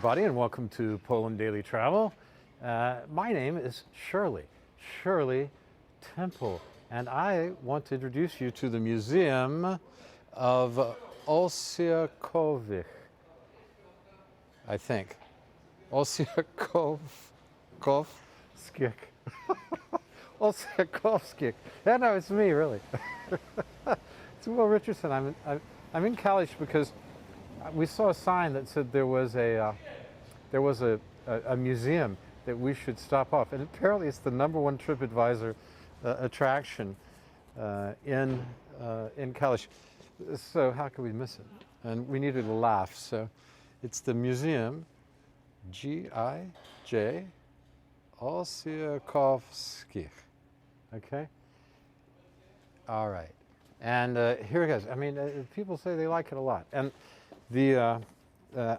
everybody, and welcome to Poland Daily Travel. My name is Shirley Temple, and I want to introduce you to the Museum of Osiakowskich, I think. Osiakowskich. Osiakowskich. Yeah, no, it's me, really. It's Will Richardson. I'm in Kalisz because we saw a sign that said there was a museum that we should stop off, and apparently it's the #1 TripAdvisor attraction in Kalisz. So how could we miss it? And we needed a laugh. So it's the Museum, G-I-J, Osiakowskich. Okay. All right. And here it goes. I mean, people say they like it a lot. And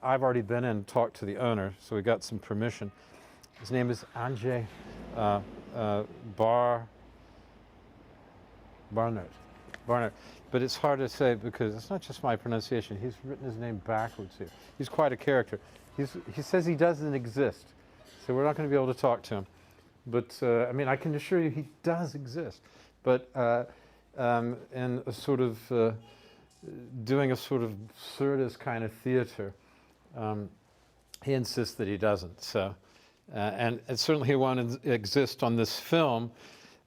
I've already been in and talked to the owner, so we got some permission. His name is Andzej Barnard. But it's hard to say because it's not just my pronunciation. He's written his name backwards here. He's quite a character. He says he doesn't exist, so we're not going to be able to talk to him. But I mean, I can assure you he does exist. But in a sort of doing a sort of absurdist kind of theater, he insists that he doesn't. So, and certainly he won't exist on this film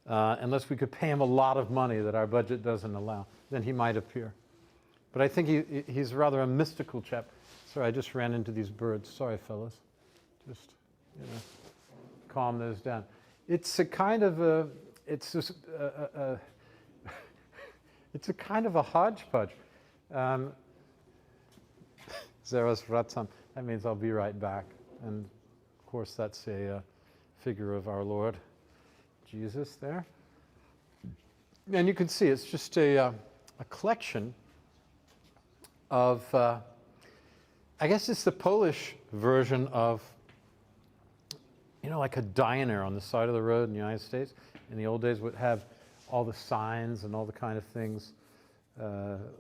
unless we could pay him a lot of money that our budget doesn't allow. Then he might appear. But I think he's rather a mystical chap. Sorry, I just ran into these birds. Sorry, fellas. Just, calm those down. It's a kind of a, it's just it's a kind of a hodgepodge. Zaraz wracam. That means I'll be right back. And of course, that's a figure of our Lord Jesus there. And you can see it's just a collection of, I guess it's the Polish version of, like a diner on the side of the road in the United States. In the old days, would have all the signs and all the kind of things,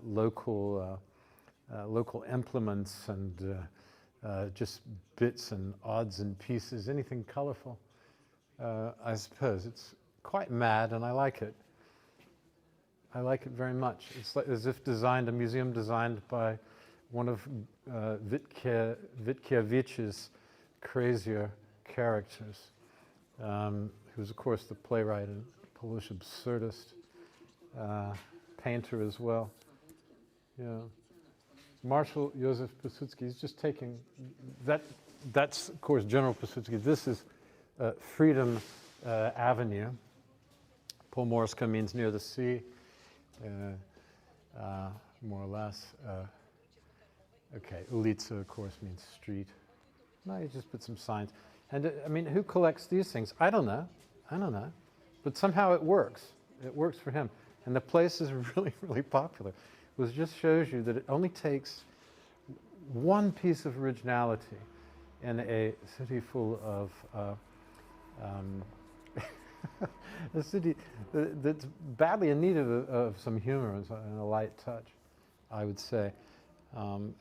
local implements and just bits and odds and pieces, anything colorful. I suppose it's quite mad, and I like it. I like it very much. It's like as if a museum designed by one of Witkiewicz's crazier characters, who's of course the playwright and Polish absurdist, painter as well. Marshal Józef Piłsudski. He's just taking that. That's of course General Piłsudski. This is Freedom Avenue. Pomorska means near the sea, more or less. Okay, ulica of course means street. No, you just put some signs. And I mean, who collects these things? I don't know. But somehow it works. It works for him. And the place is really, really popular. It just shows you that it only takes one piece of originality in a city full of a city that's badly in need of some humor and a light touch, I would say,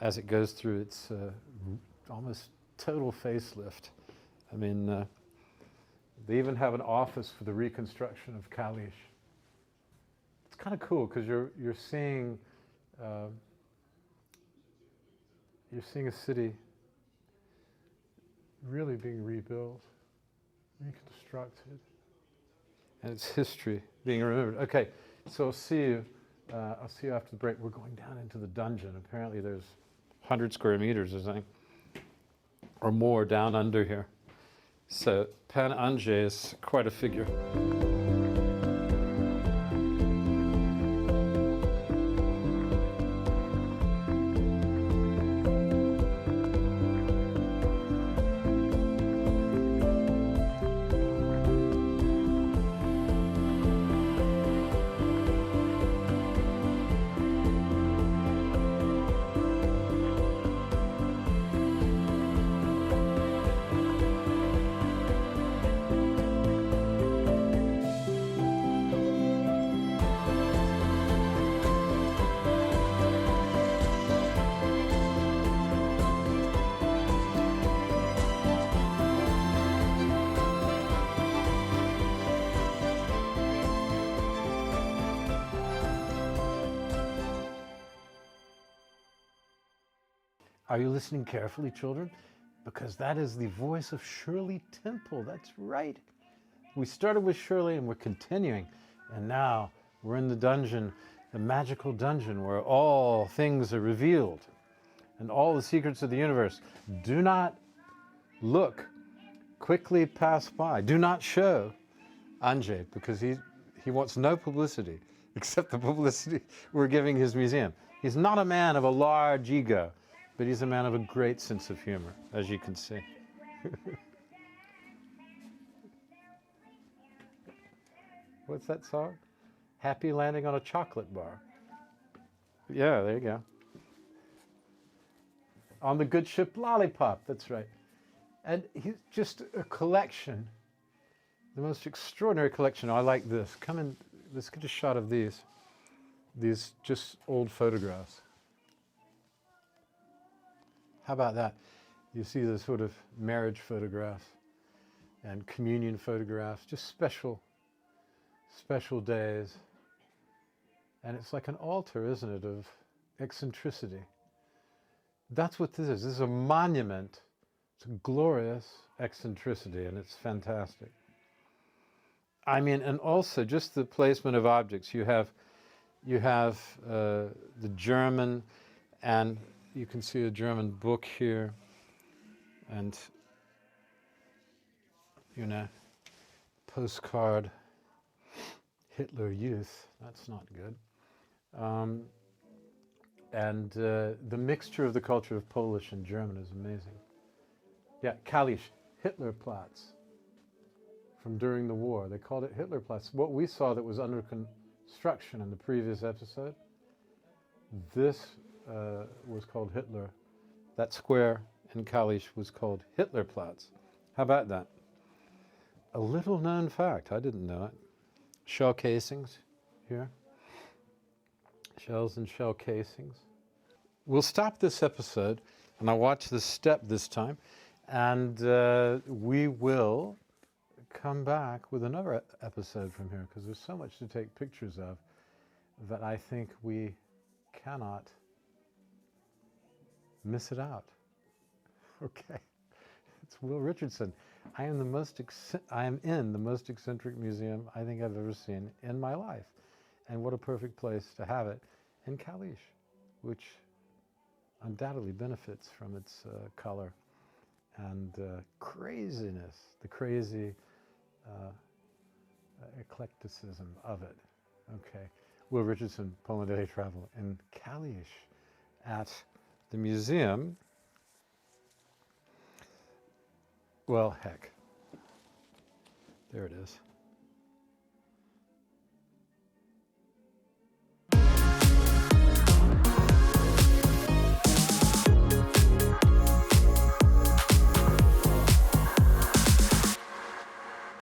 as it goes through its almost total facelift. I mean, they even have an office for the reconstruction of Kalisz. It's kind of cool because you're seeing a city really being rebuilt, reconstructed, and its history being remembered. Okay, so I'll see you after the break. We're going down into the dungeon. Apparently there's 100 square meters or something, or more down under here. So Pan Andzej is quite a figure. Are you listening carefully, children? Because that is the voice of Shirley Temple. That's right. We started with Shirley and we're continuing. And now we're in the dungeon, the magical dungeon where all things are revealed and all the secrets of the universe. Do not look, quickly pass by. Do not show Andzej, because he wants no publicity except the publicity we're giving his museum. He's not a man of a large ego, but he's a man of a great sense of humor, as you can see. What's that song? Happy landing on a chocolate bar. Yeah, there you go. On the good ship Lollipop, that's right. And he's just a collection, the most extraordinary collection. I like this. Come in, let's get a shot of these just old photographs. How about that? You see the sort of marriage photographs and communion photographs, just special days. And it's like an altar, isn't it, of eccentricity. That's what this is. This is a monument to glorious eccentricity, and it's fantastic. I mean, and also just the placement of objects. You have the German, and you can see a German book here, and postcard, Hitler Youth. That's not good. And the mixture of the culture of Polish and German is amazing. Yeah, Kalisz, Hitlerplatz, from during the war. They called it Hitlerplatz. What we saw that was under construction in the previous episode, this was called Hitler. That square in Kalisz was called Hitlerplatz. How about that? A little known fact, I didn't know it. Shell casings here. Shells and shell casings. We'll stop this episode, and I'll watch this step this time, and we will come back with another episode from here, because there's so much to take pictures of that I think we cannot miss it out. Okay. It's Will Richardson. I am in the most eccentric museum I think I've ever seen in my life. And what a perfect place to have it in Kalisz, which undoubtedly benefits from its color and craziness, the crazy eclecticism of it. Okay. Will Richardson, Poland Day Travel in Kalisz at the museum. Well, heck. There it is.